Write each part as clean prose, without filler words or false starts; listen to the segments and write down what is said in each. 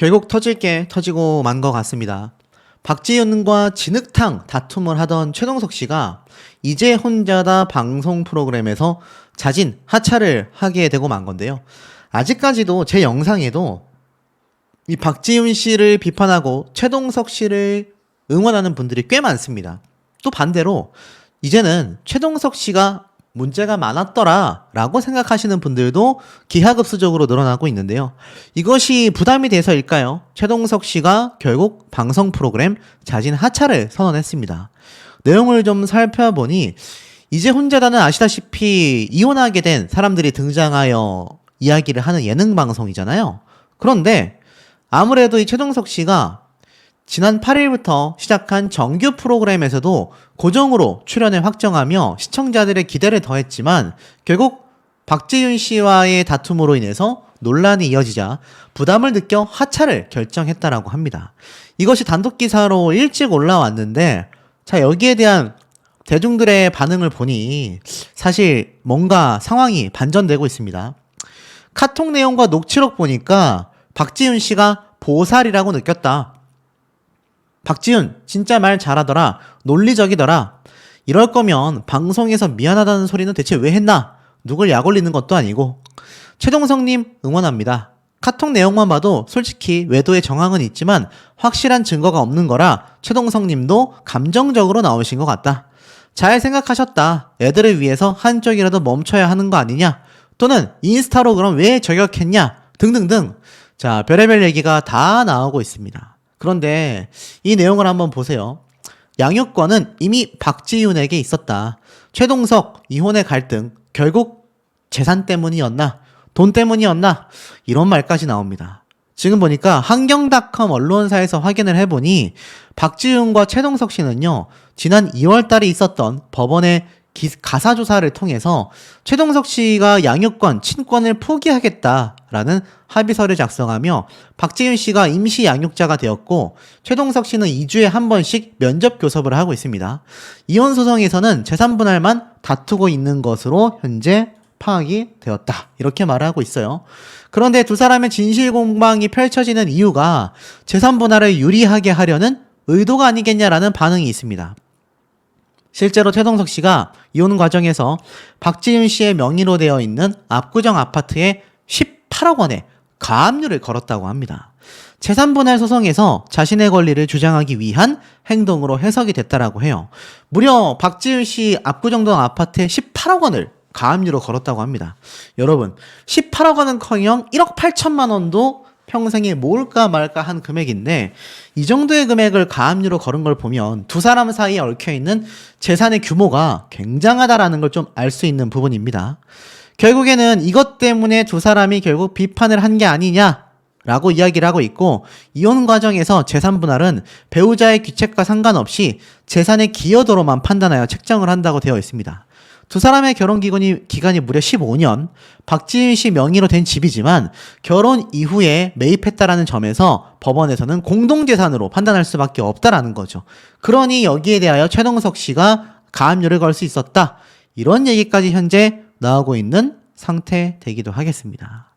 결국 터질 게 터지고 만 것 같습니다. 박지윤과 진흙탕 다툼을 하던 최동석 씨가 이제 혼자다 방송 프로그램에서 자진 하차를 하게 되고 만 건데요. 아직까지도 제 영상에도 이 박지윤 씨를 비판하고 최동석 씨를 응원하는 분들이 꽤 많습니다. 또 반대로 이제는 최동석 씨가 문제가 많았더라 라고 생각하시는 분들도 기하급수적으로 늘어나고 있는데요. 이것이 부담이 돼서일까요? 최동석 씨가 결국 방송 프로그램 자진 하차를 선언했습니다. 내용을 좀 살펴보니 이제 혼자다는 아시다시피 이혼하게 된 사람들이 등장하여 이야기를 하는 예능 방송이잖아요. 그런데 아무래도 이 최동석 씨가 지난 8일부터 시작한 정규 프로그램에서도 고정으로 출연을 확정하며 시청자들의 기대를 더했지만 결국 박지윤 씨와의 다툼으로 인해서 논란이 이어지자 부담을 느껴 하차를 결정했다라고 합니다. 이것이 단독 기사로 일찍 올라왔는데 자, 여기에 대한 대중들의 반응을 보니 사실 뭔가 상황이 반전되고 있습니다. 카톡 내용과 녹취록 보니까 박지윤 씨가 보살이라고 느꼈다. 박지윤 진짜 말 잘하더라. 논리적이더라. 이럴 거면 방송에서 미안하다는 소리는 대체 왜 했나? 누굴 약 올리는 것도 아니고. 최동석님 응원합니다. 카톡 내용만 봐도 솔직히 외도의 정황은 있지만 확실한 증거가 없는 거라 최동석님도 감정적으로 나오신 것 같다. 잘 생각하셨다. 애들을 위해서 한쪽이라도 멈춰야 하는 거 아니냐? 또는 인스타로 그럼 왜 저격했냐? 등등등. 자, 별의별 얘기가 다 나오고 있습니다. 그런데 이 내용을 한번 보세요. 양육권은 이미 박지윤에게 있었다. 최동석 이혼의 갈등 결국 재산 때문이었나? 돈 때문이었나? 이런 말까지 나옵니다. 지금 보니까 한경닷컴 언론사에서 확인을 해보니 박지윤과 최동석 씨는요. 지난 2월 달에 있었던 법원의 가사조사를 통해서 최동석 씨가 양육권, 친권을 포기하겠다라는 합의서를 작성하며 박지윤 씨가 임시 양육자가 되었고 최동석 씨는 2주에 한 번씩 면접 교섭을 하고 있습니다. 이혼 소송에서는 재산 분할만 다투고 있는 것으로 현재 파악이 되었다. 이렇게 말하고 있어요. 그런데 두 사람의 진실 공방이 펼쳐지는 이유가 재산 분할을 유리하게 하려는 의도가 아니겠냐라는 반응이 있습니다. 실제로 최동석 씨가 이혼 과정에서 박지윤 씨의 명의로 되어 있는 압구정 아파트에 18억 원의 가압류를 걸었다고 합니다. 재산분할 소송에서 자신의 권리를 주장하기 위한 행동으로 해석이 됐다라고 해요. 무려 박지윤 씨 압구정동 아파트에 18억 원을 가압류로 걸었다고 합니다. 여러분, 18억 원은커녕 1억 8천만 원도 평생에 모을까 말까 한 금액인데 이 정도의 금액을 가압류로 걸은 걸 보면 두 사람 사이에 얽혀있는 재산의 규모가 굉장하다라는 걸 좀 알 수 있는 부분입니다. 결국에는 이것 때문에 두 사람이 결국 비판을 한 게 아니냐라고 이야기를 하고 있고 이혼 과정에서 재산 분할은 배우자의 귀책과 상관없이 재산의 기여도로만 판단하여 책정을 한다고 되어 있습니다. 두 사람의 결혼 기간이 무려 15년, 박지윤 씨 명의로 된 집이지만 결혼 이후에 매입했다라는 점에서 법원에서는 공동재산으로 판단할 수밖에 없다라는 거죠. 그러니 여기에 대하여 최동석 씨가 가압류를 걸 수 있었다. 이런 얘기까지 현재 나오고 있는 상태되기도 하겠습니다.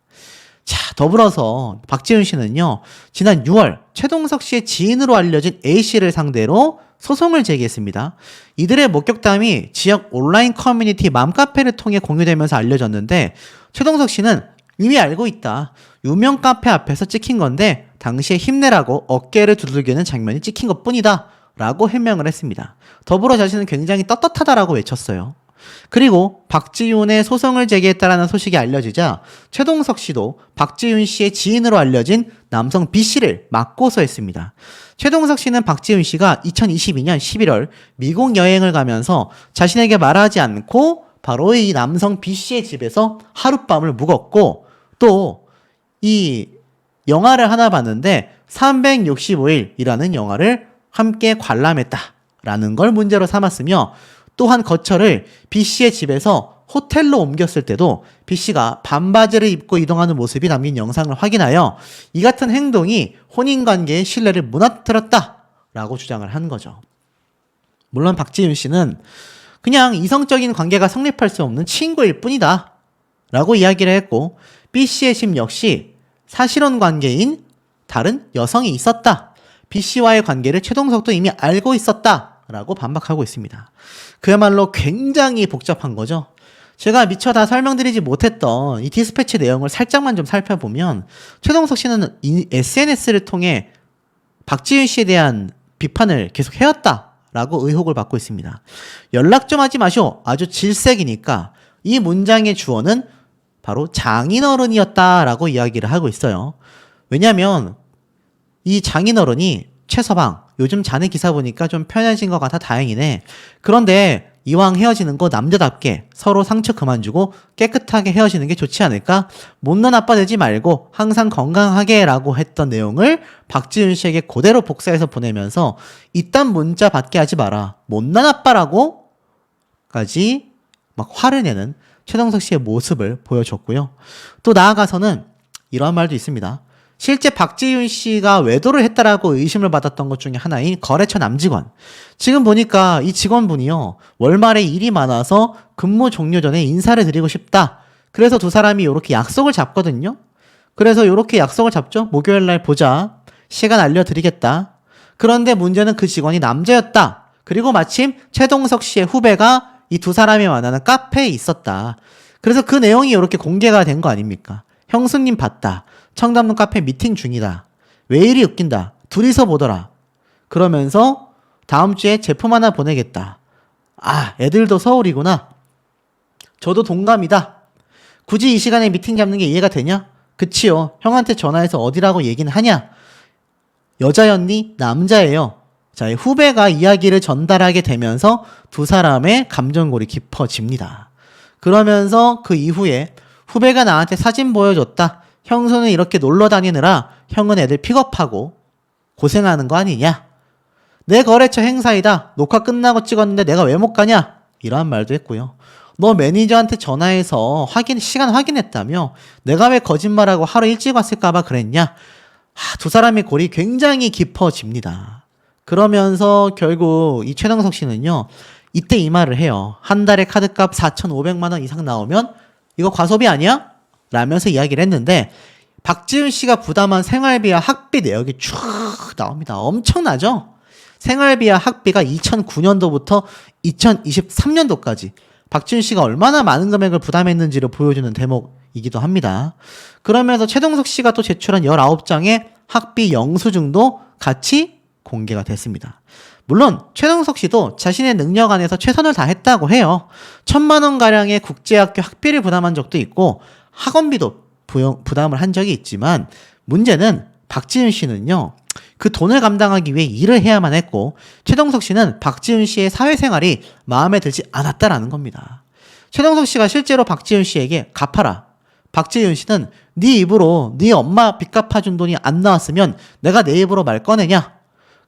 자, 더불어서 박지윤 씨는요, 지난 6월 최동석 씨의 지인으로 알려진 A씨를 상대로 소송을 제기했습니다. 이들의 목격담이 지역 온라인 커뮤니티 맘카페를 통해 공유되면서 알려졌는데 최동석 씨는 이미 알고 있다. 유명 카페 앞에서 찍힌 건데 당시에 힘내라고 어깨를 두들기는 장면이 찍힌 것뿐이다. 라고 해명을 했습니다. 더불어 자신은 굉장히 떳떳하다라고 외쳤어요. 그리고 박지윤의 소송을 제기했다라는 소식이 알려지자 최동석 씨도 박지윤 씨의 지인으로 알려진 남성 B씨를 맞고소했습니다. 최동석 씨는 박지윤 씨가 2022년 11월 미국 여행을 가면서 자신에게 말하지 않고 바로 이 남성 B씨의 집에서 하룻밤을 묵었고 또 이 영화를 하나 봤는데 365일이라는 영화를 함께 관람했다라는 걸 문제로 삼았으며 또한 거처를 B씨의 집에서 호텔로 옮겼을 때도 B씨가 반바지를 입고 이동하는 모습이 담긴 영상을 확인하여 이 같은 행동이 혼인관계의 신뢰를 무너뜨렸다라고 주장을 한 거죠. 물론 박지윤 씨는 그냥 이성적인 관계가 성립할 수 없는 친구일 뿐이다 라고 이야기를 했고 B씨의 집 역시 사실혼 관계인 다른 여성이 있었다. B씨와의 관계를 최동석도 이미 알고 있었다. 라고 반박하고 있습니다. 그야말로 굉장히 복잡한 거죠. 제가 미처 다 설명드리지 못했던 이 디스패치 내용을 살짝만 좀 살펴보면 최동석 씨는 SNS를 통해 박지윤 씨에 대한 비판을 계속 해왔다라고 의혹을 받고 있습니다. 연락 좀 하지 마시오. 아주 질색이니까 이 문장의 주어는 바로 장인어른이었다라고 이야기를 하고 있어요. 왜냐하면 이 장인어른이 최서방 요즘 자네 기사 보니까 좀 편해진 것 같아 다행이네. 그런데 이왕 헤어지는 거 남자답게 서로 상처 그만 주고 깨끗하게 헤어지는 게 좋지 않을까? 못난 아빠 되지 말고 항상 건강하게 라고 했던 내용을 박지윤 씨에게 그대로 복사해서 보내면서 이딴 문자 받게 하지 마라. 못난 아빠라고? 까지 막 화를 내는 최동석 씨의 모습을 보여줬고요. 또 나아가서는 이런 말도 있습니다. 실제 박지윤 씨가 외도를 했다라고 의심을 받았던 것 중에 하나인 거래처 남직원. 지금 보니까 이 직원분이요. 월말에 일이 많아서 근무 종료 전에 인사를 드리고 싶다. 그래서 두 사람이 이렇게 약속을 잡거든요. 그래서 이렇게 약속을 잡죠. 목요일 날 보자. 시간 알려드리겠다. 그런데 문제는 그 직원이 남자였다. 그리고 마침 최동석 씨의 후배가 이 두 사람이 만나는 카페에 있었다. 그래서 그 내용이 이렇게 공개가 된 거 아닙니까? 형수님 봤다. 청담동 카페 미팅 중이다. 왜 이리 웃긴다. 둘이서 보더라. 그러면서 다음 주에 제품 하나 보내겠다. 아, 애들도 서울이구나. 저도 동감이다. 굳이 이 시간에 미팅 잡는 게 이해가 되냐? 그치요. 형한테 전화해서 어디라고 얘기는 하냐? 여자였니? 남자예요. 자, 이 후배가 이야기를 전달하게 되면서 두 사람의 감정골이 깊어집니다. 그러면서 그 이후에 후배가 나한테 사진 보여줬다. 형수는 이렇게 놀러 다니느라 형은 애들 픽업하고 고생하는 거 아니냐? 내 거래처 행사이다. 녹화 끝나고 찍었는데 내가 왜 못 가냐? 이러한 말도 했고요. 너 매니저한테 전화해서 시간 확인했다며? 내가 왜 거짓말하고 하루 일찍 왔을까봐 그랬냐? 두 사람의 골이 굉장히 깊어집니다. 그러면서 결국 이 최동석 씨는요. 이때 이 말을 해요. 한 달에 카드값 4,500만 원 이상 나오면 이거 과소비 아니야? 라면서 이야기를 했는데 박지윤 씨가 부담한 생활비와 학비 내역이 쭉 나옵니다. 엄청나죠? 생활비와 학비가 2009년도부터 2023년도까지 박지윤 씨가 얼마나 많은 금액을 부담했는지를 보여주는 대목이기도 합니다. 그러면서 최동석 씨가 또 제출한 19장의 학비 영수증도 같이 공개가 됐습니다. 물론 최동석 씨도 자신의 능력 안에서 최선을 다했다고 해요. 1,000만 원가량의 국제학교 학비를 부담한 적도 있고 학원비도 부담을 한 적이 있지만 문제는 박지윤 씨는요. 그 돈을 감당하기 위해 일을 해야만 했고 최동석 씨는 박지윤 씨의 사회생활이 마음에 들지 않았다라는 겁니다. 최동석 씨가 실제로 박지윤 씨에게 갚아라. 박지윤 씨는 네 입으로 네 엄마 빚 갚아준 돈이 안 나왔으면 내가 내 입으로 말 꺼내냐?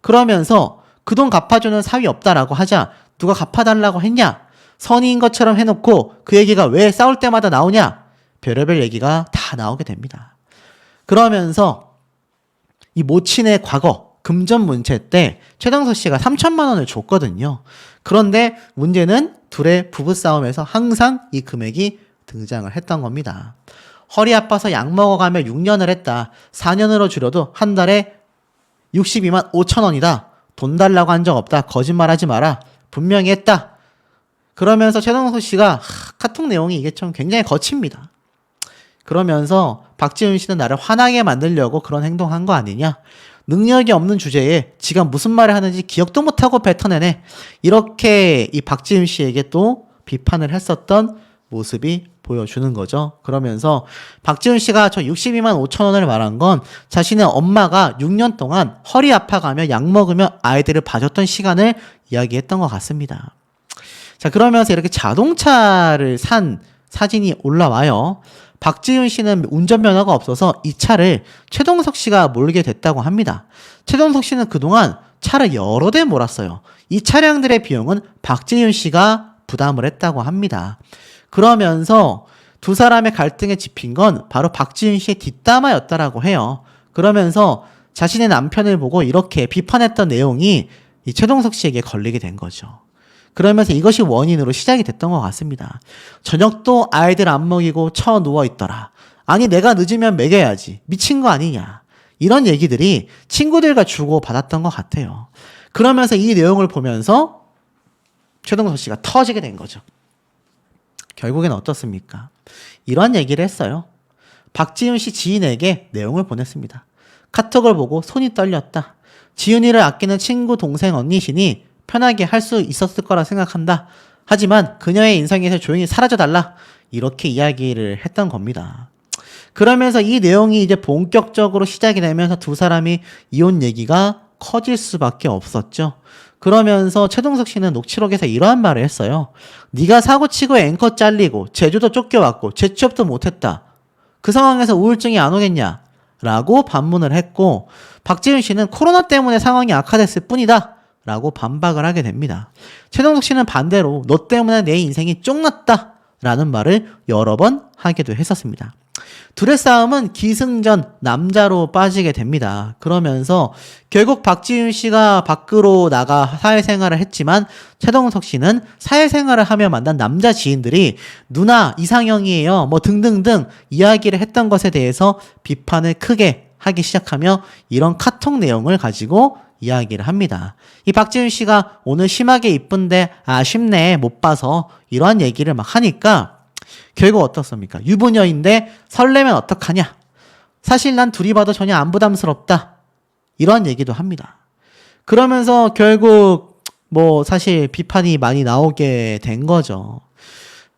그러면서 그 돈 갚아주는 사위 없다라고 하자 누가 갚아달라고 했냐? 선의인 것처럼 해놓고 그 얘기가 왜 싸울 때마다 나오냐? 별의별 얘기가 다 나오게 됩니다. 그러면서 이 모친의 과거 금전문체 때 최동석 씨가 3,000만 원을 줬거든요. 그런데 문제는 둘의 부부싸움에서 항상 이 금액이 등장을 했던 겁니다. 허리 아파서 약 먹어가며 6년을 했다. 4년으로 줄여도 한 달에 62만 5천 원이다. 돈 달라고 한 적 없다. 거짓말하지 마라. 분명히 했다. 그러면서 최동석 씨가 카톡 내용이 이게 좀 굉장히 거칩니다. 그러면서 박지윤 씨는 나를 화나게 만들려고 그런 행동한 거 아니냐? 능력이 없는 주제에 지가 무슨 말을 하는지 기억도 못하고 뱉어내네. 이렇게 이 박지윤 씨에게 또 비판을 했었던 모습이 보여주는 거죠. 그러면서 박지윤 씨가 저 62만 5천 원을 말한 건 자신의 엄마가 6년 동안 허리 아파가며 약 먹으며 아이들을 봐줬던 시간을 이야기했던 것 같습니다. 자, 그러면서 이렇게 자동차를 산 사진이 올라와요. 박지윤 씨는 운전면허가 없어서 이 차를 최동석 씨가 몰게 됐다고 합니다. 최동석 씨는 그동안 차를 여러 대 몰았어요. 이 차량들의 비용은 박지윤 씨가 부담을 했다고 합니다. 그러면서 두 사람의 갈등에 짚인 건 바로 박지윤 씨의 뒷담화였다라고 해요. 그러면서 자신의 남편을 보고 이렇게 비판했던 내용이 이 최동석 씨에게 걸리게 된 거죠. 그러면서 이것이 원인으로 시작이 됐던 것 같습니다. 저녁도 아이들 안 먹이고 쳐 누워있더라. 아니 내가 늦으면 먹여야지. 미친 거 아니냐. 이런 얘기들이 친구들과 주고받았던 것 같아요. 그러면서 이 내용을 보면서 최동석 씨가 터지게 된 거죠. 결국엔 어떻습니까? 이런 얘기를 했어요. 박지윤 씨 지인에게 내용을 보냈습니다. 카톡을 보고 손이 떨렸다. 지윤이를 아끼는 친구, 동생, 언니시니 편하게 할 수 있었을 거라 생각한다. 하지만 그녀의 인생에서 조용히 사라져달라. 이렇게 이야기를 했던 겁니다. 그러면서 이 내용이 이제 본격적으로 시작이 되면서 두 사람이 이혼 얘기가 커질 수밖에 없었죠. 그러면서 최동석 씨는 녹취록에서 이러한 말을 했어요. 네가 사고치고 앵커 잘리고 제주도 쫓겨왔고 재취업도 못했다. 그 상황에서 우울증이 안 오겠냐? 라고 반문을 했고 박지윤 씨는 코로나 때문에 상황이 악화됐을 뿐이다. 라고 반박을 하게 됩니다. 최동석 씨는 반대로 너 때문에 내 인생이 쫑났다. 라는 말을 여러 번 하기도 했었습니다. 둘의 싸움은 기승전 남자로 빠지게 됩니다. 그러면서 결국 박지윤 씨가 밖으로 나가 사회생활을 했지만 최동석 씨는 사회생활을 하며 만난 남자 지인들이 누나 이상형이에요 뭐 등등등 이야기를 했던 것에 대해서 비판을 크게 하기 시작하며 이런 카톡 내용을 가지고 이야기를 합니다. 이 박지윤 씨가 오늘 심하게 이쁜데 아쉽네 못 봐서 이러한 얘기를 막 하니까 결국 어떻습니까? 유부녀인데 설레면 어떡하냐? 사실 난 둘이 봐도 전혀 안 부담스럽다. 이런 얘기도 합니다. 그러면서 결국 뭐 사실 비판이 많이 나오게 된 거죠.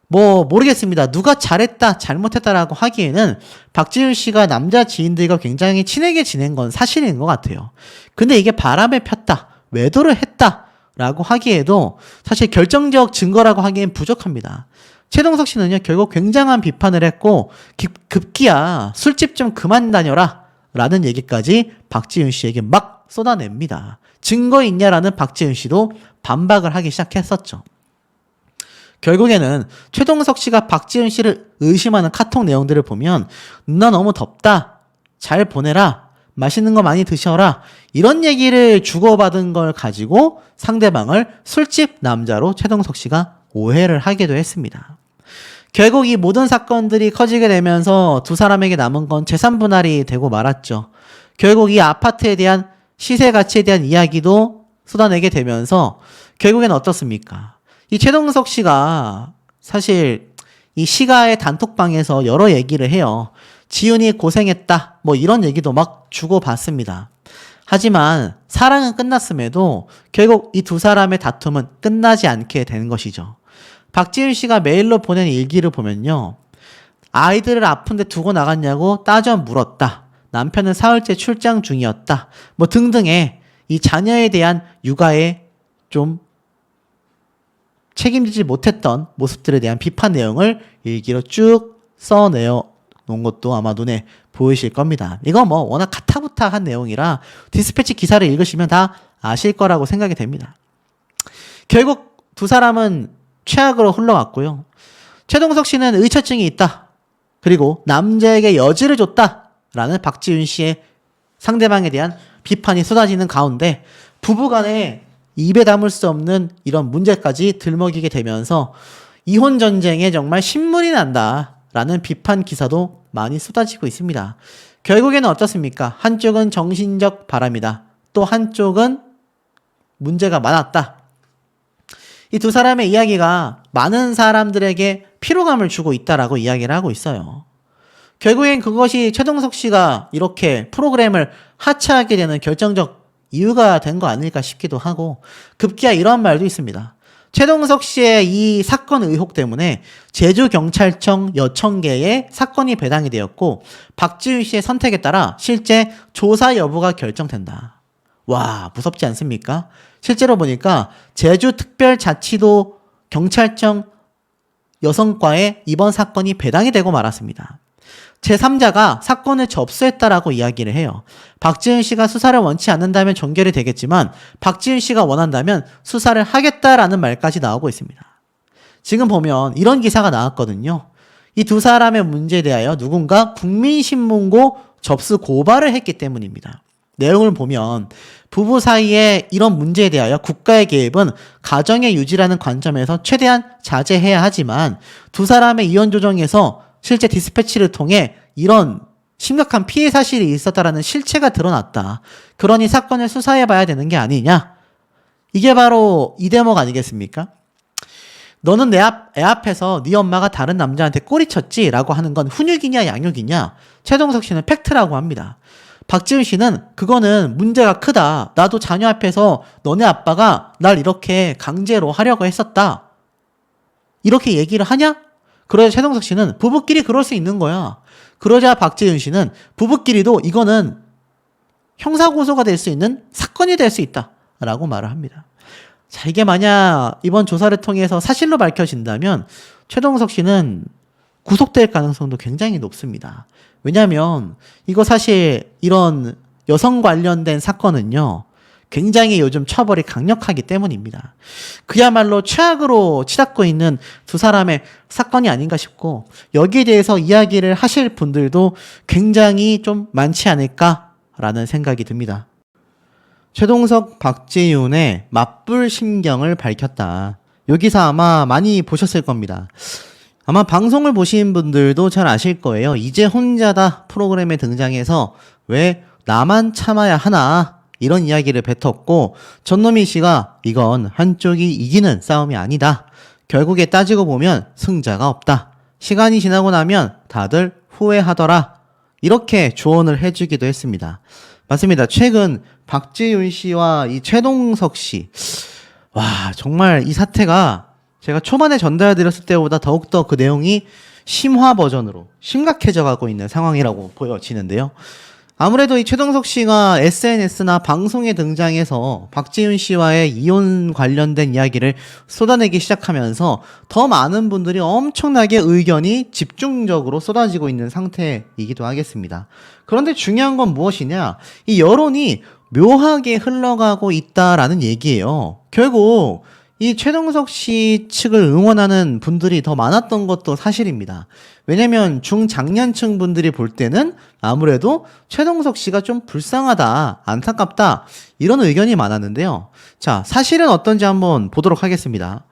뭐 모르겠습니다. 누가 잘했다 잘못했다라고 하기에는 박지윤 씨가 남자 지인들과 굉장히 친하게 지낸 건 사실인 것 같아요. 근데 이게 바람에 폈다 외도를 했다 라고 하기에도 사실 결정적 증거라고 하기엔 부족합니다. 최동석 씨는요 결국 굉장한 비판을 했고 급기야 술집 좀 그만 다녀라 라는 얘기까지 박지윤 씨에게 막 쏟아냅니다. 증거 있냐라는 박지윤 씨도 반박을 하기 시작했었죠. 결국에는 최동석 씨가 박지윤 씨를 의심하는 카톡 내용들을 보면 누나 너무 덥다 잘 보내라 맛있는 거 많이 드셔라 이런 얘기를 주고받은 걸 가지고 상대방을 술집 남자로 최동석 씨가 오해를 하기도 했습니다. 결국 이 모든 사건들이 커지게 되면서 두 사람에게 남은 건 재산 분할이 되고 말았죠. 결국 이 아파트에 대한 시세 가치에 대한 이야기도 쏟아내게 되면서 결국엔 어떻습니까? 이 최동석 씨가 사실 이 시가의 단톡방에서 여러 얘기를 해요. 지윤이 고생했다 뭐 이런 얘기도 막 주고받습니다. 하지만 사랑은 끝났음에도 결국 이 두 사람의 다툼은 끝나지 않게 되는 것이죠. 박지윤 씨가 메일로 보낸 일기를 보면요. 아이들을 아픈데 두고 나갔냐고 따져 물었다. 남편은 사흘째 출장 중이었다. 뭐 등등의 이 자녀에 대한 육아에 좀 책임지지 못했던 모습들에 대한 비판 내용을 일기로 쭉 써내어 놓은 것도 아마 눈에 보이실 겁니다. 이거 뭐 워낙 카타부타한 내용이라 디스패치 기사를 읽으시면 다 아실 거라고 생각이 됩니다. 결국 두 사람은 최악으로 흘러갔고요. 최동석 씨는 의처증이 있다. 그리고 남자에게 여지를 줬다. 라는 박지윤 씨의 상대방에 대한 비판이 쏟아지는 가운데 부부간에 입에 담을 수 없는 이런 문제까지 들먹이게 되면서 이혼 전쟁에 정말 신물이 난다. 라는 비판 기사도 많이 쏟아지고 있습니다. 결국에는 어떻습니까? 한쪽은 정신적 바람이다. 또 한쪽은 문제가 많았다. 이 두 사람의 이야기가 많은 사람들에게 피로감을 주고 있다라고 이야기를 하고 있어요. 결국엔 그것이 최동석 씨가 이렇게 프로그램을 하차하게 되는 결정적 이유가 된 거 아닐까 싶기도 하고 급기야 이런 말도 있습니다. 최동석 씨의 이 사건 의혹 때문에 제주경찰청 여천 개의 사건이 배당이 되었고 박지윤 씨의 선택에 따라 실제 조사 여부가 결정된다. 와, 무섭지 않습니까? 실제로 보니까 제주특별자치도 경찰청 여성과의 이번 사건이 배당이 되고 말았습니다. 제3자가 사건을 접수했다라고 이야기를 해요. 박지윤 씨가 수사를 원치 않는다면 종결이 되겠지만 박지윤 씨가 원한다면 수사를 하겠다라는 말까지 나오고 있습니다. 지금 보면 이런 기사가 나왔거든요. 이 두 사람의 문제에 대하여 누군가 국민신문고 접수 고발을 했기 때문입니다. 내용을 보면 부부 사이에 이런 문제에 대하여 국가의 개입은 가정의 유지라는 관점에서 최대한 자제해야 하지만 두 사람의 이혼 조정에서 실제 디스패치를 통해 이런 심각한 피해 사실이 있었다라는 실체가 드러났다. 그러니 사건을 수사해봐야 되는 게 아니냐? 이게 바로 이 대목 아니겠습니까? 너는 애 앞에서 네 엄마가 다른 남자한테 꼬리쳤지? 라고 하는 건 훈육이냐 양육이냐? 최동석 씨는 팩트라고 합니다. 박지훈 씨는 그거는 문제가 크다. 나도 자녀 앞에서 너네 아빠가 날 이렇게 강제로 하려고 했었다. 이렇게 얘기를 하냐? 그러자 최동석 씨는 부부끼리 그럴 수 있는 거야. 그러자 박지훈 씨는 부부끼리도 이거는 형사고소가 될 수 있는 사건이 될 수 있다. 라고 말을 합니다. 자, 이게 만약 이번 조사를 통해서 사실로 밝혀진다면 최동석 씨는 구속될 가능성도 굉장히 높습니다. 왜냐하면 이거 사실 이런 여성 관련된 사건은요, 굉장히 요즘 처벌이 강력하기 때문입니다. 그야말로 최악으로 치닫고 있는 두 사람의 사건이 아닌가 싶고, 여기에 대해서 이야기를 하실 분들도 굉장히 좀 많지 않을까라는 생각이 듭니다. 최동석, 박지윤의 맞불 심경을 밝혔다. 이 기사 아마 많이 보셨을 겁니다. 아마 방송을 보신 분들도 잘 아실 거예요. 이제 혼자다 프로그램에 등장해서 왜 나만 참아야 하나 이런 이야기를 뱉었고, 전노미 씨가 이건 한쪽이 이기는 싸움이 아니다. 결국에 따지고 보면 승자가 없다. 시간이 지나고 나면 다들 후회하더라. 이렇게 조언을 해주기도 했습니다. 맞습니다. 최근 박지윤 씨와 이 최동석 씨, 와, 정말 이 사태가 제가 초반에 전달드렸을 때보다 더욱더 그 내용이 심화 버전으로 심각해져 가고 있는 상황이라고 보여지는데요. 아무래도 이 최동석 씨가 SNS나 방송에 등장해서 박지윤 씨와의 이혼 관련된 이야기를 쏟아내기 시작하면서 더 많은 분들이 엄청나게 의견이 집중적으로 쏟아지고 있는 상태이기도 하겠습니다. 그런데 중요한 건 무엇이냐? 이 여론이 묘하게 흘러가고 있다라는 얘기예요. 결국 이 최동석 씨 측을 응원하는 분들이 더 많았던 것도 사실입니다. 왜냐면 중장년층 분들이 볼 때는 아무래도 최동석 씨가 좀 불쌍하다, 안타깝다 이런 의견이 많았는데요. 자, 사실은 어떤지 한번 보도록 하겠습니다.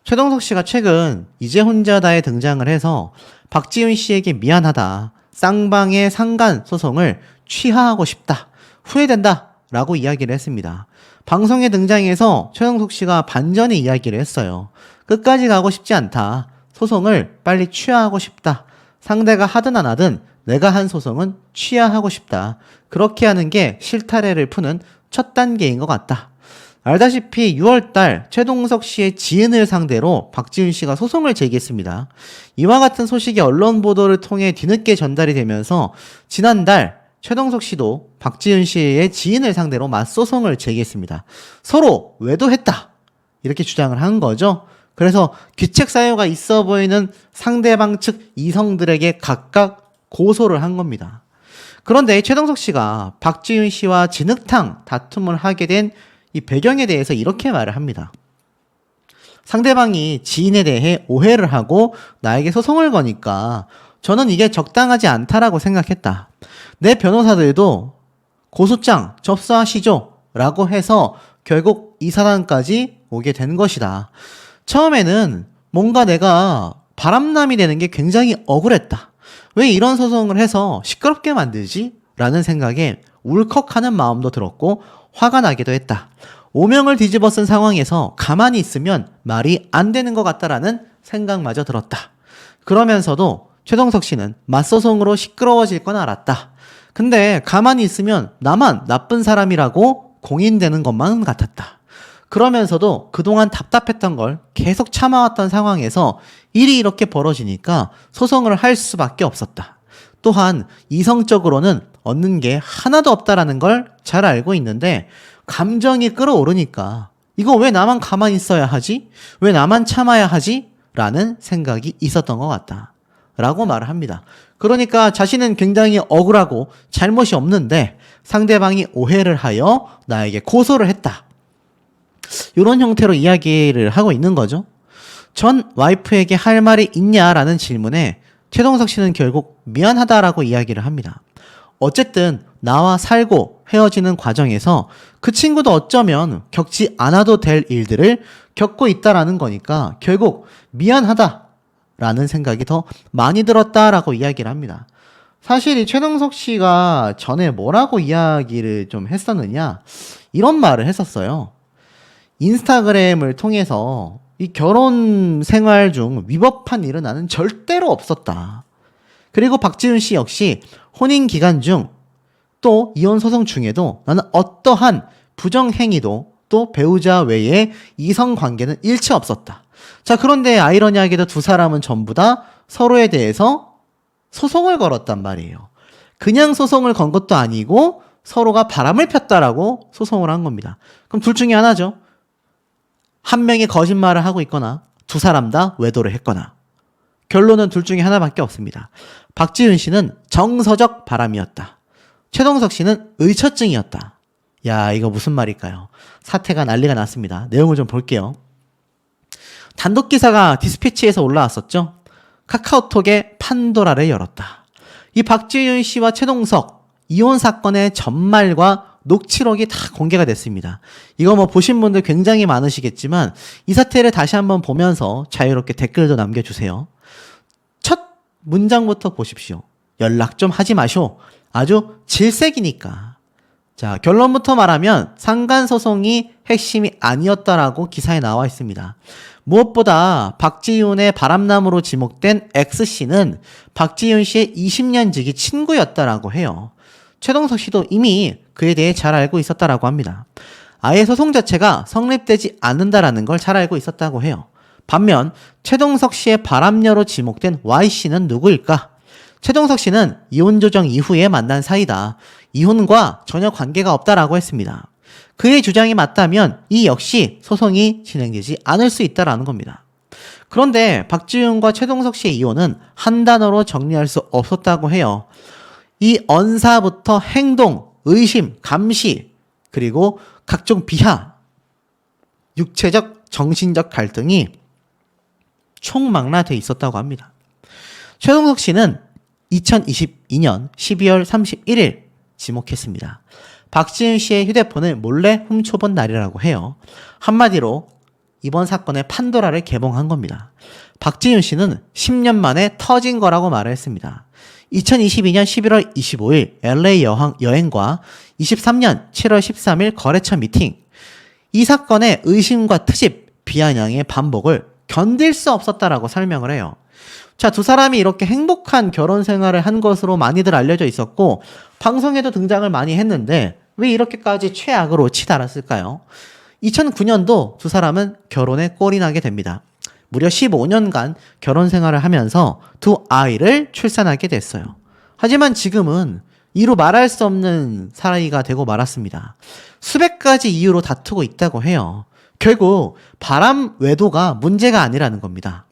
최동석 씨가 최근 이제 혼자다에 등장을 해서 박지윤 씨에게 미안하다, 쌍방의 상간 소송을 취하하고 싶다, 후회된다 라고 이야기를 했습니다. 방송에 등장해서 최동석 씨가 반전의 이야기를 했어요. 끝까지 가고 싶지 않다. 소송을 빨리 취하하고 싶다. 상대가 하든 안 하든 내가 한 소송은 취하하고 싶다. 그렇게 하는 게 실타래를 푸는 첫 단계인 것 같다. 알다시피 6월달 최동석 씨의 지인을 상대로 박지윤 씨가 소송을 제기했습니다. 이와 같은 소식이 언론 보도를 통해 뒤늦게 전달이 되면서 지난달 최동석 씨도 박지윤 씨의 지인을 상대로 맞소송을 제기했습니다. 서로 외도했다, 이렇게 주장을 한 거죠. 그래서 귀책 사유가 있어 보이는 상대방 측 이성들에게 각각 고소를 한 겁니다. 그런데 최동석 씨가 박지윤 씨와 진흙탕 다툼을 하게 된 이 배경에 대해서 이렇게 말을 합니다. 상대방이 지인에 대해 오해를 하고 나에게 소송을 거니까 저는 이게 적당하지 않다라고 생각했다. 내 변호사들도 고소장 접수하시죠 라고 해서 결국 이 사단까지 오게 된 것이다. 처음에는 뭔가 내가 바람남이 되는 게 굉장히 억울했다. 왜 이런 소송을 해서 시끄럽게 만들지? 라는 생각에 울컥하는 마음도 들었고 화가 나기도 했다. 오명을 뒤집어 쓴 상황에서 가만히 있으면 말이 안 되는 것 같다라는 생각마저 들었다. 그러면서도 최동석 씨는 맞소송으로 시끄러워질 건 알았다. 근데 가만히 있으면 나만 나쁜 사람이라고 공인되는 것만 같았다. 그러면서도 그동안 답답했던 걸 계속 참아왔던 상황에서 일이 이렇게 벌어지니까 소송을 할 수밖에 없었다. 또한 이성적으로는 얻는 게 하나도 없다라는 걸 잘 알고 있는데 감정이 끌어오르니까 이거 왜 나만 가만히 있어야 하지? 왜 나만 참아야 하지? 라는 생각이 있었던 것 같다. 라고 말을 합니다. 그러니까 자신은 굉장히 억울하고 잘못이 없는데 상대방이 오해를 하여 나에게 고소를 했다. 이런 형태로 이야기를 하고 있는 거죠. 전 와이프에게 할 말이 있냐라는 질문에 최동석 씨는 결국 미안하다라고 이야기를 합니다. 어쨌든 나와 살고 헤어지는 과정에서 그 친구도 어쩌면 겪지 않아도 될 일들을 겪고 있다라는 거니까 결국 미안하다라는 생각이 더 많이 들었다라고 이야기를 합니다. 사실 이 최동석 씨가 전에 뭐라고 이야기를 좀 했었느냐, 이런 말을 했었어요. 인스타그램을 통해서 이 결혼 생활 중 위법한 일은 나는 절대로 없었다. 그리고 박지윤 씨 역시 혼인 기간 중 또 이혼 소송 중에도 나는 어떠한 부정행위도 또 배우자 외에 이성 관계는 일치 없었다. 자, 그런데 아이러니하게도 두 사람은 전부 다 서로에 대해서 소송을 걸었단 말이에요. 그냥 소송을 건 것도 아니고 서로가 바람을 폈다라고 소송을 한 겁니다. 그럼 둘 중에 하나죠. 한 명이 거짓말을 하고 있거나 두 사람 다 외도를 했거나. 결론은 둘 중에 하나밖에 없습니다. 박지윤 씨는 정서적 바람이었다. 최동석 씨는 의처증이었다. 야, 이거 무슨 말일까요? 사태가 난리가 났습니다. 내용을 좀 볼게요. 단독 기사가 디스패치에서 올라왔었죠. 카카오톡에 판도라를 열었다. 이 박지윤 씨와 최동석 이혼 사건의 전말과 녹취록이 다 공개가 됐습니다. 이거 뭐 보신 분들 굉장히 많으시겠지만 이 사태를 다시 한번 보면서 자유롭게 댓글도 남겨주세요. 첫 문장부터 보십시오. 연락 좀 하지 마쇼. 아주 질색이니까. 자, 결론부터 말하면 상간소송이 핵심이 아니었다라고 기사에 나와 있습니다. 무엇보다 박지윤의 바람남으로 지목된 X씨는 박지윤 씨의 20년 지기 친구였다라고 해요. 최동석 씨도 이미 그에 대해 잘 알고 있었다라고 합니다. 아예 소송 자체가 성립되지 않는다라는 걸 잘 알고 있었다고 해요. 반면 최동석 씨의 바람녀로 지목된 Y씨는 누구일까? 최동석 씨는 이혼 조정 이후에 만난 사이다. 이혼과 전혀 관계가 없다라고 했습니다. 그의 주장이 맞다면 이 역시 소송이 진행되지 않을 수 있다라는 겁니다. 그런데 박지윤과 최동석 씨의 이혼은 한 단어로 정리할 수 없었다고 해요. 이 언사부터 행동, 의심, 감시, 그리고 각종 비하, 육체적, 정신적 갈등이 총망라돼 있었다고 합니다. 최동석 씨는 2022년 12월 31일 지목했습니다. 박지윤 씨의 휴대폰을 몰래 훔쳐본 날이라고 해요. 한마디로 이번 사건의 판도라를 개봉한 겁니다. 박지윤 씨는 10년 만에 터진 거라고 말을 했습니다. 2022년 11월 25일 LA 여행과 23년 7월 13일 거래처 미팅. 이 사건의 의심과 트집, 비아냥의 반복을 견딜 수 없었다라고 설명을 해요. 자, 두 사람이 이렇게 행복한 결혼 생활을 한 것으로 많이들 알려져 있었고 방송에도 등장을 많이 했는데 왜 이렇게까지 최악으로 치달았을까요? 2009년도 두 사람은 결혼에 꼴이 나게 됩니다. 무려 15년간 결혼 생활을 하면서 두 아이를 출산하게 됐어요. 하지만 지금은 이루 말할 수 없는 사이가 되고 말았습니다. 수백 가지 이유로 다투고 있다고 해요. 결국 바람 외도가 문제가 아니라는 겁니다.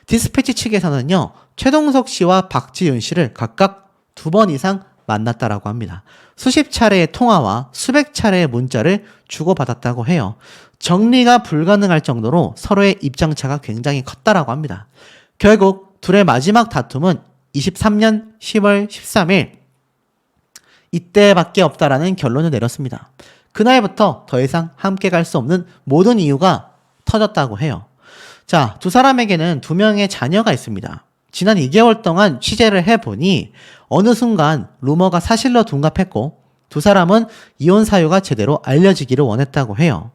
디스패치 측에서는요, 최동석 씨와 박지윤 씨를 각각 2번 이상 만났다라고 합니다. 수십 차례의 통화와 수백 차례의 문자를 주고받았다고 해요. 정리가 불가능할 정도로 서로의 입장차가 굉장히 컸다라고 합니다. 결국 둘의 마지막 다툼은 23년 10월 13일 이때밖에 없다라는 결론을 내렸습니다. 그날부터 더 이상 함께 갈 수 없는 모든 이유가 터졌다고 해요. 자, 두 사람에게는 2명의 자녀가 있습니다. 지난 2개월 동안 취재를 해보니 어느 순간 루머가 사실로 둔갑했고 두 사람은 이혼 사유가 제대로 알려지기를 원했다고 해요.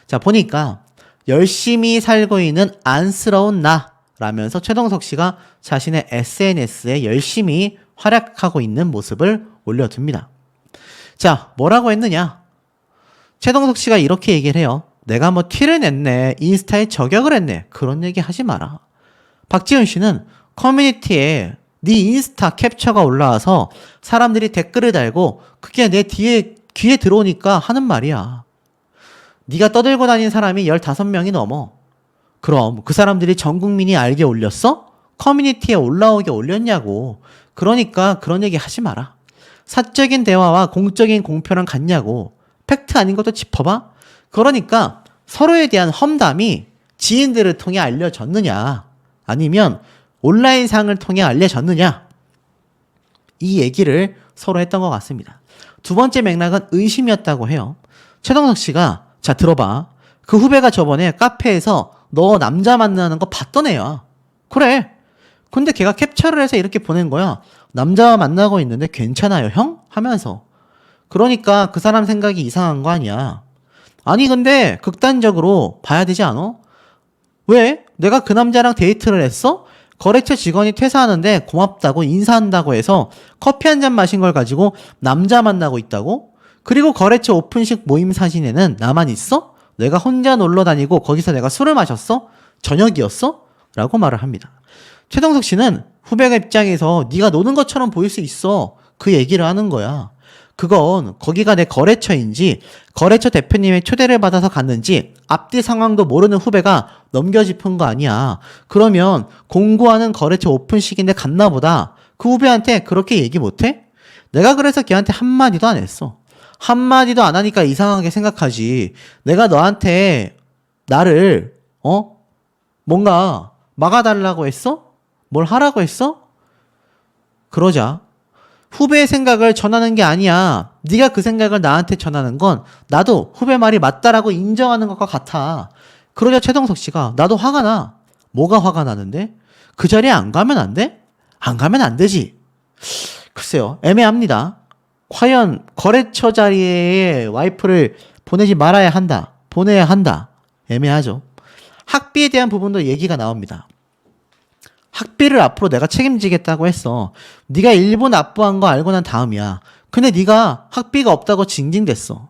자, 보니까 열심히 살고 있는 안쓰러운 나 라면서 최동석 씨가 자신의 SNS에 열심히 활약하고 있는 모습을 올려둡니다. 자, 뭐라고 했느냐? 최동석 씨가 이렇게 얘기를 해요. 내가 뭐 티를 냈네, 인스타에 저격을 했네, 그런 얘기 하지 마라. 박지윤 씨는 커뮤니티에 네 인스타 캡처가 올라와서 사람들이 댓글을 달고 그게 내 귀에 들어오니까 하는 말이야. 네가 떠들고 다니는 사람이 15명이 넘어. 그럼 그 사람들이 전 국민이 알게 올렸어? 커뮤니티에 올라오게 올렸냐고. 그러니까 그런 얘기 하지 마라. 사적인 대화와 공적인 공표랑 같냐고. 팩트 아닌 것도 짚어봐. 그러니까 서로에 대한 험담이 지인들을 통해 알려졌느냐, 아니면 온라인상을 통해 알려졌느냐, 이 얘기를 서로 했던 것 같습니다. 두 번째 맥락은 의심이었다고 해요. 최동석 씨가, 자 들어봐, 그 후배가 저번에 카페에서 너 남자 만나는 거 봤던 애야. 그래. 근데 걔가 캡처를 해서 이렇게 보낸 거야. 남자와 만나고 있는데 괜찮아요, 형? 하면서. 그러니까 그 사람 생각이 이상한 거 아니야. 아니, 근데 극단적으로 봐야 되지 않아? 왜? 내가 그 남자랑 데이트를 했어? 거래처 직원이 퇴사하는데 고맙다고 인사한다고 해서 커피 한 잔 마신 걸 가지고 남자 만나고 있다고? 그리고 거래처 오픈식 모임 사진에는 나만 있어? 내가 혼자 놀러 다니고 거기서 내가 술을 마셨어? 저녁이었어? 라고 말을 합니다. 최동석 씨는 후배가 입장에서 네가 노는 것처럼 보일 수 있어. 그 얘기를 하는 거야. 그건 거기가 내 거래처인지 거래처 대표님의 초대를 받아서 갔는지 앞뒤 상황도 모르는 후배가 넘겨짚은 거 아니야. 그러면 공구하는 거래처 오픈식인데 갔나 보다. 그 후배한테 그렇게 얘기 못해? 내가 그래서 걔한테 한마디도 안 했어. 한마디도 안 하니까 이상하게 생각하지. 내가 너한테 나를 뭔가 막아달라고 했어? 뭘 하라고 했어? 그러자 후배의 생각을 전하는 게 아니야. 네가 그 생각을 나한테 전하는 건 나도 후배 말이 맞다라고 인정하는 것과 같아. 그러자 최동석 씨가 나도 화가 나. 뭐가 화가 나는데? 그 자리에 안 가면 안 돼? 안 가면 안 되지. 글쎄요. 애매합니다. 과연 거래처 자리에 와이프를 보내지 말아야 한다. 보내야 한다. 애매하죠. 학비에 대한 부분도 얘기가 나옵니다. 학비를 앞으로 내가 책임지겠다고 했어. 네가 일본 납부한 거 알고 난 다음이야. 근데 네가 학비가 없다고 징징댔어.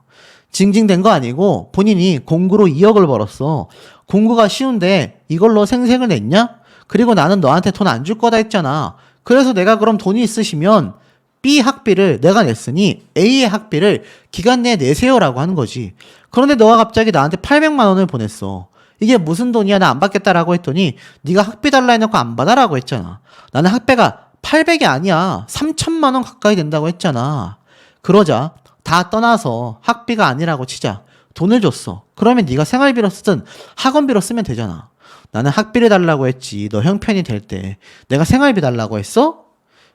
징징댄 거 아니고 본인이 공구로 2억을 벌었어. 공구가 쉬운데 이걸로 생색을 냈냐? 그리고 나는 너한테 돈 안 줄 거다 했잖아. 그래서 내가 그럼 돈이 있으시면 B 학비를 내가 냈으니 A의 학비를 기간 내에 내세요라고 하는 거지. 그런데 너가 갑자기 나한테 800만 원을 보냈어. 이게 무슨 돈이야? 나 안 받겠다라고 했더니 네가 학비 달라 해놓고 안 받아라고 했잖아. 나는 학비가 800이 아니야. 3천만 원 가까이 된다고 했잖아. 그러자 다 떠나서 학비가 아니라고 치자. 돈을 줬어. 그러면 네가 생활비로 쓰든 학원비로 쓰면 되잖아. 나는 학비를 달라고 했지. 너 형편이 될 때. 내가 생활비 달라고 했어?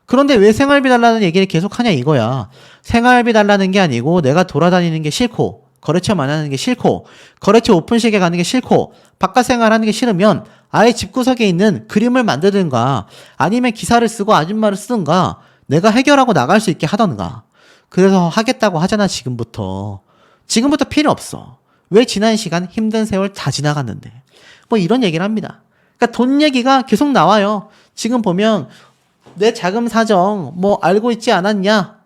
그런데 왜 생활비 달라는 얘기를 계속 하냐 이거야. 생활비 달라는 게 아니고 내가 돌아다니는 게 싫고 거래처 만나는 게 싫고 거래처 오픈식에 가는 게 싫고 바깥 생활하는 게 싫으면 아예 집구석에 있는 그림을 만들든가 아니면 기사를 쓰고 아줌마를 쓰든가 내가 해결하고 나갈 수 있게 하던가. 그래서 하겠다고 하잖아. 지금부터 필요 없어. 왜 지난 시간 힘든 세월 다 지나갔는데. 뭐 이런 얘기를 합니다. 그러니까 돈 얘기가 계속 나와요. 지금 보면 내 자금 사정 뭐 알고 있지 않았냐.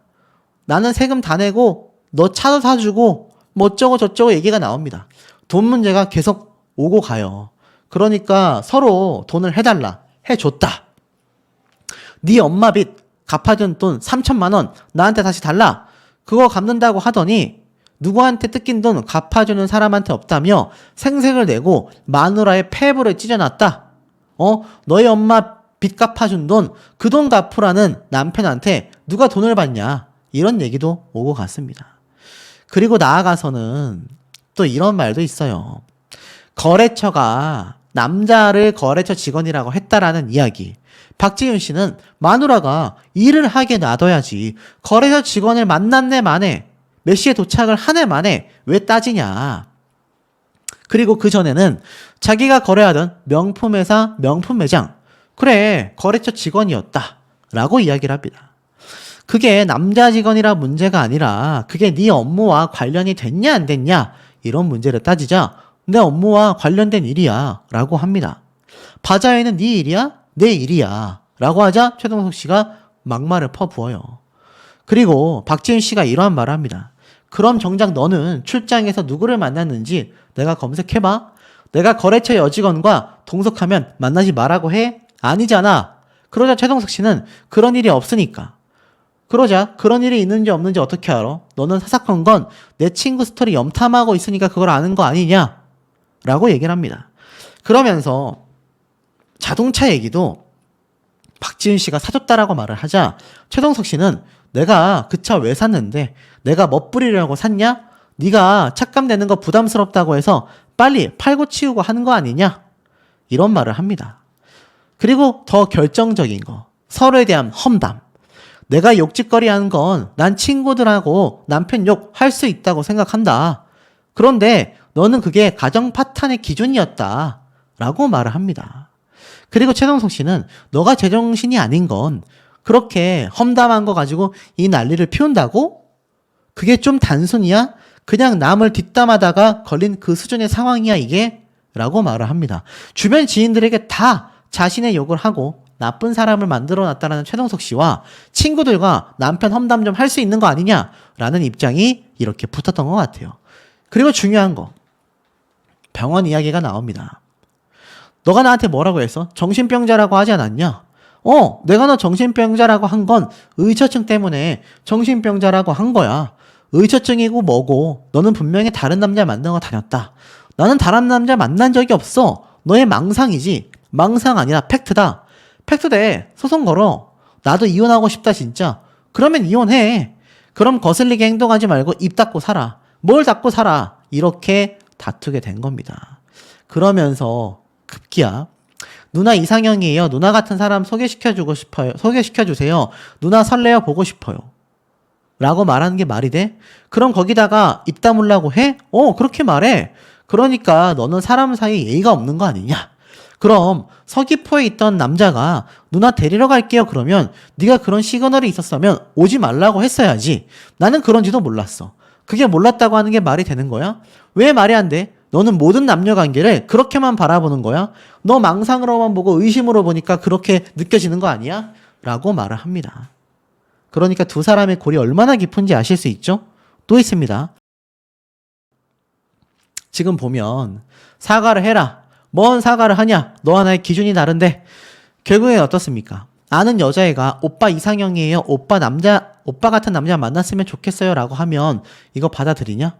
나는 세금 다 내고 너 차도 사주고 뭐 어쩌고 저쩌고 얘기가 나옵니다. 돈 문제가 계속 오고 가요. 그러니까 서로 돈을 해달라. 해줬다. 네 엄마 빚 갚아준 돈 3천만 원 나한테 다시 달라. 그거 갚는다고 하더니 누구한테 뜯긴 돈 갚아주는 사람한테 없다며 생색을 내고 마누라의 폐부를 찢어놨다. 너희 엄마 빚 갚아준 돈, 그 돈 갚으라는 남편한테 누가 돈을 받냐. 이런 얘기도 오고 갔습니다. 그리고 나아가서는 또 이런 말도 있어요. 거래처가 남자를 거래처 직원이라고 했다라는 이야기. 박지윤 씨는 마누라가 일을 하게 놔둬야지. 거래처 직원을 만났네 만에 몇 시에 도착을 하네 만에 왜 따지냐. 그리고 그 전에는 자기가 거래하던 명품회사 명품 매장. 그래, 거래처 직원이었다. 라고 이야기를 합니다. 그게 남자 직원이라 문제가 아니라 그게 네 업무와 관련이 됐냐 안 됐냐 이런 문제를 따지자 내 업무와 관련된 일이야 라고 합니다. 바자회는 네 일이야? 내 일이야 라고 하자 최동석 씨가 막말을 퍼부어요. 그리고 박지윤 씨가 이러한 말을 합니다. 그럼 정작 너는 출장에서 누구를 만났는지 내가 검색해봐. 내가 거래처 여직원과 동석하면 만나지 말라고 해? 아니잖아. 그러자 최동석 씨는 그런 일이 없으니까. 그러자 그런 일이 있는지 없는지 어떻게 알아? 너는 사사건 건 내 친구 스토리 염탐하고 있으니까 그걸 아는 거 아니냐? 라고 얘기를 합니다. 그러면서 자동차 얘기도 박지윤 씨가 사줬다라고 말을 하자 최동석 씨는 내가 그 차 왜 샀는데 내가 멋부리려고 샀냐? 네가 착감 내는 거 부담스럽다고 해서 빨리 팔고 치우고 하는 거 아니냐? 이런 말을 합니다. 그리고 더 결정적인 거 서로에 대한 험담. 내가 욕짓거리 하는 건 난 친구들하고 남편 욕 할 수 있다고 생각한다. 그런데 너는 그게 가정 파탄의 기준이었다. 라고 말을 합니다. 그리고 최동석 씨는 너가 제정신이 아닌 건 그렇게 험담한 거 가지고 이 난리를 피운다고? 그게 좀 단순이야? 그냥 남을 뒷담하다가 걸린 그 수준의 상황이야 이게? 라고 말을 합니다. 주변 지인들에게 다 자신의 욕을 하고 나쁜 사람을 만들어놨다는 최동석 씨와 친구들과 남편 험담 좀 할 수 있는 거 아니냐라는 입장이 이렇게 붙었던 것 같아요. 그리고 중요한 거, 병원 이야기가 나옵니다. 너가 나한테 뭐라고 했어? 정신병자라고 하지 않았냐? 내가 너 정신병자라고 한 건 의처증 때문에 정신병자라고 한 거야. 의처증이고 뭐고 너는 분명히 다른 남자 만나고 다녔다. 나는 다른 남자 만난 적이 없어. 너의 망상이지. 망상 아니라 팩트다. 팩트대. 소송 걸어. 나도 이혼하고 싶다 진짜. 그러면 이혼해. 그럼 거슬리게 행동하지 말고 입 닫고 살아. 뭘 닫고 살아. 이렇게 다투게 된 겁니다. 그러면서 급기야 누나 이상형이에요. 누나 같은 사람 소개시켜주고 싶어요. 소개시켜주세요. 누나 설레어 보고 싶어요. 라고 말하는 게 말이 돼? 그럼 거기다가 입 다물라고 해? 그렇게 말해. 그러니까 너는 사람 사이에 예의가 없는 거 아니냐? 그럼 서귀포에 있던 남자가 누나 데리러 갈게요. 그러면 네가 그런 시그널이 있었으면 오지 말라고 했어야지. 나는 그런지도 몰랐어. 그게 몰랐다고 하는 게 말이 되는 거야? 왜 말이 안 돼? 너는 모든 남녀 관계를 그렇게만 바라보는 거야? 너 망상으로만 보고 의심으로 보니까 그렇게 느껴지는 거 아니야? 라고 말을 합니다. 그러니까 두 사람의 골이 얼마나 깊은지 아실 수 있죠? 또 있습니다. 지금 보면 사과를 해라. 뭔 사과를 하냐? 너와 나의 기준이 다른데. 결국엔 어떻습니까? 아는 여자애가 오빠 이상형이에요. 오빠 같은 남자 만났으면 좋겠어요. 라고 하면 이거 받아들이냐?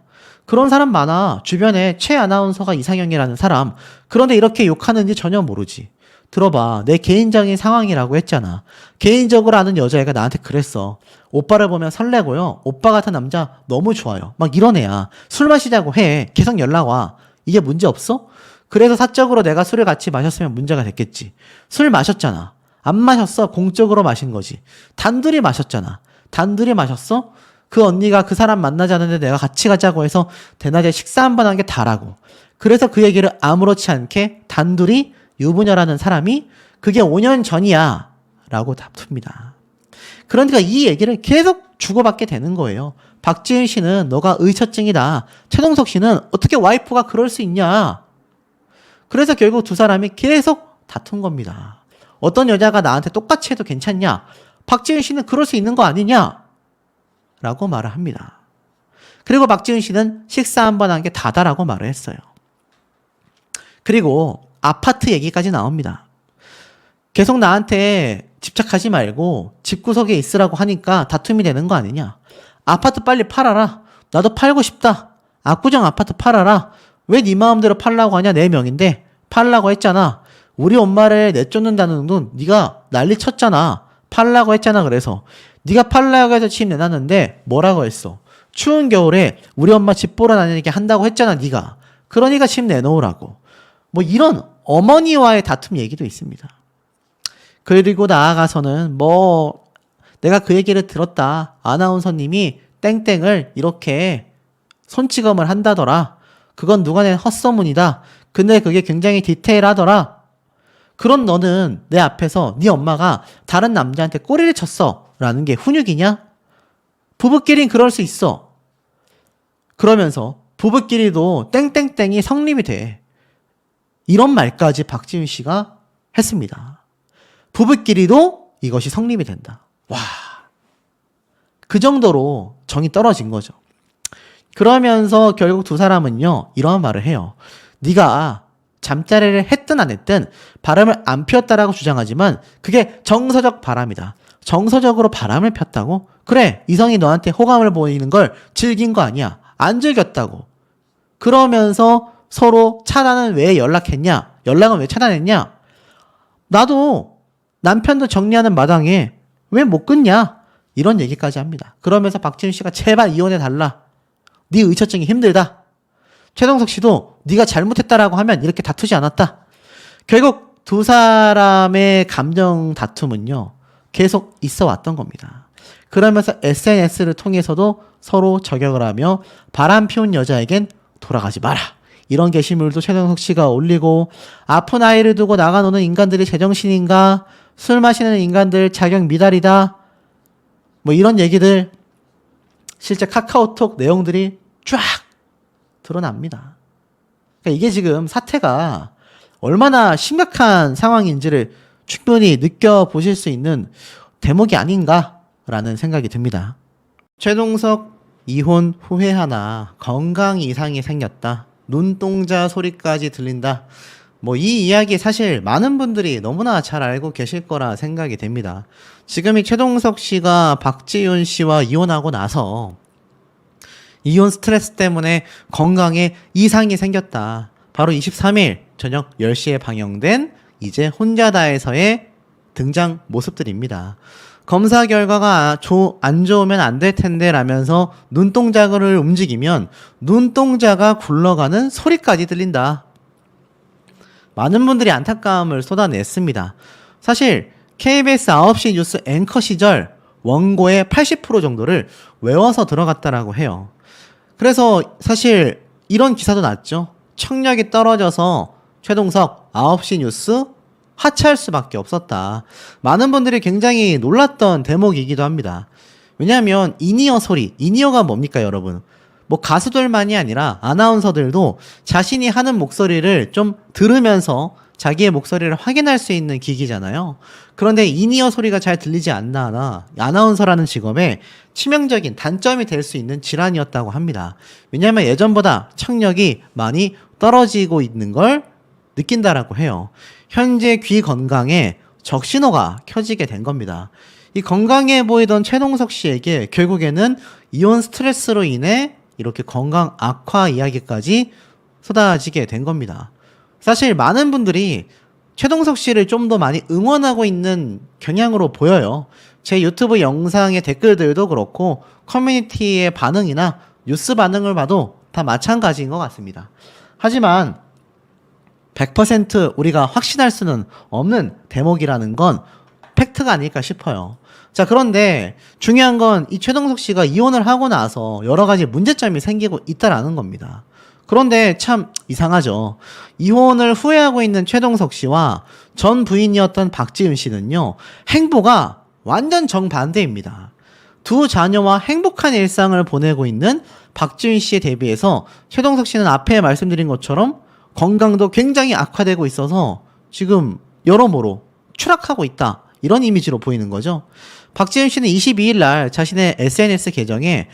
그런 사람 많아. 주변에 최 아나운서가 이상형이라는 사람. 그런데 이렇게 욕하는지 전혀 모르지. 들어봐. 내 개인적인 상황이라고 했잖아. 개인적으로 아는 여자애가 나한테 그랬어. 오빠를 보면 설레고요. 오빠 같은 남자 너무 좋아요. 막 이런 애야. 술 마시자고 해. 계속 연락 와. 이게 문제 없어? 그래서 사적으로 내가 술을 같이 마셨으면 문제가 됐겠지. 술 마셨잖아. 안 마셨어. 공적으로 마신 거지. 단둘이 마셨잖아. 단둘이 마셨어? 그 언니가 그 사람 만나자는데 내가 같이 가자고 해서 대낮에 식사 한 번 한 게 다라고. 그래서 그 얘기를 아무렇지 않게 단둘이 유부녀라는 사람이 그게 5년 전이야 라고 다툽니다. 그러니까 이 얘기를 계속 주고받게 되는 거예요. 박지윤 씨는 너가 의처증이다. 최동석 씨는 어떻게 와이프가 그럴 수 있냐. 그래서 결국 두 사람이 계속 다툰 겁니다. 어떤 여자가 나한테 똑같이 해도 괜찮냐? 박지윤 씨는 그럴 수 있는 거 아니냐? 라고 말을 합니다. 그리고 박지윤 씨는 식사 한 번 한 게 다다라고 말을 했어요. 그리고 아파트 얘기까지 나옵니다. 계속 나한테 집착하지 말고 집구석에 있으라고 하니까 다툼이 되는 거 아니냐? 아파트 빨리 팔아라. 나도 팔고 싶다. 압구정 아파트 팔아라. 왜 네 마음대로 팔라고 하냐? 내 명인데 팔라고 했잖아. 우리 엄마를 내쫓는다는 돈 네가 난리 쳤잖아. 팔라고 했잖아. 그래서 네가 팔라고 해서 집 내놨는데 뭐라고 했어? 추운 겨울에 우리 엄마 집 보러 다니게 한다고 했잖아. 네가. 그러니까 집 내놓으라고. 뭐 이런 어머니와의 다툼 얘기도 있습니다. 그리고 나아가서는 뭐 내가 그 얘기를 들었다. 아나운서님이 땡땡을 이렇게 손찌검을 한다더라. 그건 누가 낸 헛소문이다. 근데 그게 굉장히 디테일하더라. 그런 너는 내 앞에서 네 엄마가 다른 남자한테 꼬리를 쳤어 라는 게 훈육이냐? 부부끼리는 그럴 수 있어. 그러면서 부부끼리도 땡땡땡이 성립이 돼. 이런 말까지 박지윤 씨가 했습니다. 부부끼리도 이것이 성립이 된다. 와, 그 정도로 정이 떨어진 거죠. 그러면서 결국 두 사람은요 이런 말을 해요. 네가 잠자리를 했든 안 했든 바람을 안 피웠다라고 주장하지만 그게 정서적 바람이다. 정서적으로 바람을 폈다고? 그래, 이성이 너한테 호감을 보이는 걸 즐긴 거 아니야. 안 즐겼다고. 그러면서 서로 차단은 왜 연락했냐? 연락은 왜 차단했냐? 나도 남편도 정리하는 마당에 왜 못 끊냐? 이런 얘기까지 합니다. 그러면서 박지윤 씨가 제발 이혼해달라. 네 의처증이 힘들다. 최동석 씨도 네가 잘못했다라고 하면 이렇게 다투지 않았다. 결국 두 사람의 감정 다툼은요 계속 있어 왔던 겁니다. 그러면서 SNS를 통해서도 서로 저격을 하며 바람 피운 여자에겐 돌아가지 마라. 이런 게시물도 최동석 씨가 올리고 아픈 아이를 두고 나가 노는 인간들이 제정신인가? 술 마시는 인간들 자격 미달이다. 뭐 이런 얘기들 실제 카카오톡 내용들이 쫙 드러납니다. 그러니까 이게 지금 사태가 얼마나 심각한 상황인지를 충분히 느껴보실 수 있는 대목이 아닌가라는 생각이 듭니다. 최동석 이혼 후회하나 건강 이상이 생겼다. 눈동자 소리까지 들린다. 뭐 이 이야기 사실 많은 분들이 너무나 잘 알고 계실 거라 생각이 됩니다. 지금 이 최동석 씨가 박지윤 씨와 이혼하고 나서 이혼 스트레스 때문에 건강에 이상이 생겼다. 바로 23일 저녁 10시에 방영된 이제 혼자다에서의 등장 모습들입니다. 검사 결과가 안 좋으면 안 될 텐데 라면서 눈동자를 움직이면 눈동자가 굴러가는 소리까지 들린다. 많은 분들이 안타까움을 쏟아냈습니다. 사실 KBS 9시 뉴스 앵커 시절 원고의 80% 정도를 외워서 들어갔다라고 해요. 그래서 사실 이런 기사도 났죠. 청력이 떨어져서 최동석 9시 뉴스 하차할 수밖에 없었다. 많은 분들이 굉장히 놀랐던 대목이기도 합니다. 왜냐하면 인이어 소리, 인이어가 뭡니까 여러분? 뭐 가수들만이 아니라 아나운서들도 자신이 하는 목소리를 좀 들으면서 자기의 목소리를 확인할 수 있는 기기잖아요. 그런데 인이어 소리가 잘 들리지 않나 아나운서라는 직업에 치명적인 단점이 될 수 있는 질환이었다고 합니다. 왜냐하면 예전보다 청력이 많이 떨어지고 있는 걸 느낀다라고 해요. 현재 귀 건강에 적신호가 켜지게 된 겁니다. 이 건강해 보이던 최동석 씨에게 결국에는 이혼 스트레스로 인해 이렇게 건강 악화 이야기까지 쏟아지게 된 겁니다. 사실 많은 분들이 최동석 씨를 좀 더 많이 응원하고 있는 경향으로 보여요. 제 유튜브 영상의 댓글들도 그렇고 커뮤니티의 반응이나 뉴스 반응을 봐도 다 마찬가지인 것 같습니다. 하지만 100% 우리가 확신할 수는 없는 대목이라는 건 팩트가 아닐까 싶어요. 자, 그런데 중요한 건 이 최동석 씨가 이혼을 하고 나서 여러 가지 문제점이 생기고 있다라는 겁니다. 그런데 참 이상하죠. 이혼을 후회하고 있는 최동석 씨와 전 부인이었던 박지윤 씨는요, 행보가 완전 정반대입니다. 두 자녀와 행복한 일상을 보내고 있는 박지윤 씨에 대비해서 최동석 씨는 앞에 말씀드린 것처럼 건강도 굉장히 악화되고 있어서 지금 여러모로 추락하고 있다. 이런 이미지로 보이는 거죠. 박지윤 씨는 22일 날 자신의 SNS 계정에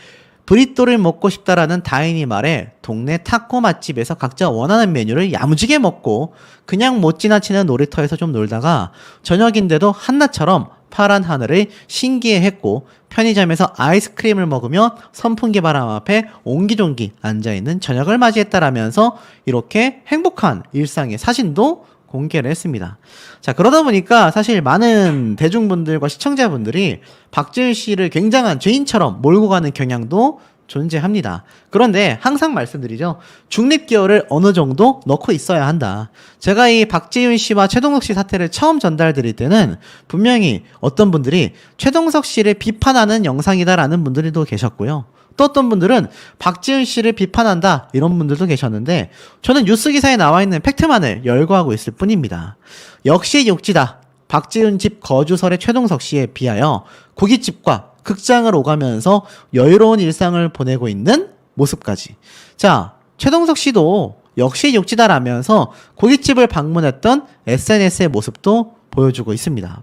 브리또를 먹고 싶다라는 다인이 말에 동네 타코 맛집에서 각자 원하는 메뉴를 야무지게 먹고 그냥 못 지나치는 놀이터에서 좀 놀다가 저녁인데도 한낮처럼 파란 하늘을 신기해했고 편의점에서 아이스크림을 먹으며 선풍기 바람 앞에 옹기종기 앉아있는 저녁을 맞이했다라면서 이렇게 행복한 일상의 사진도 공개를 했습니다. 자, 그러다 보니까 사실 많은 대중분들과 시청자분들이 박지윤 씨를 굉장한 죄인처럼 몰고 가는 경향도 존재합니다. 그런데 항상 말씀드리죠. 중립기어를 어느 정도 넣고 있어야 한다. 제가 이 박지윤 씨와 최동석 씨 사태를 처음 전달드릴 때는 분명히 어떤 분들이 최동석 씨를 비판하는 영상이다라는 분들도 계셨고요. 또 어떤 분들은 박지윤 씨를 비판한다 이런 분들도 계셨는데 저는 뉴스 기사에 나와 있는 팩트만을 열거하고 있을 뿐입니다. 역시 욕지다. 박지윤 집 거주설의 최동석 씨에 비하여 고깃집과 극장을 오가면서 여유로운 일상을 보내고 있는 모습까지. 자, 최동석 씨도 역시 욕지다라면서 고깃집을 방문했던 SNS의 모습도 보여주고 있습니다.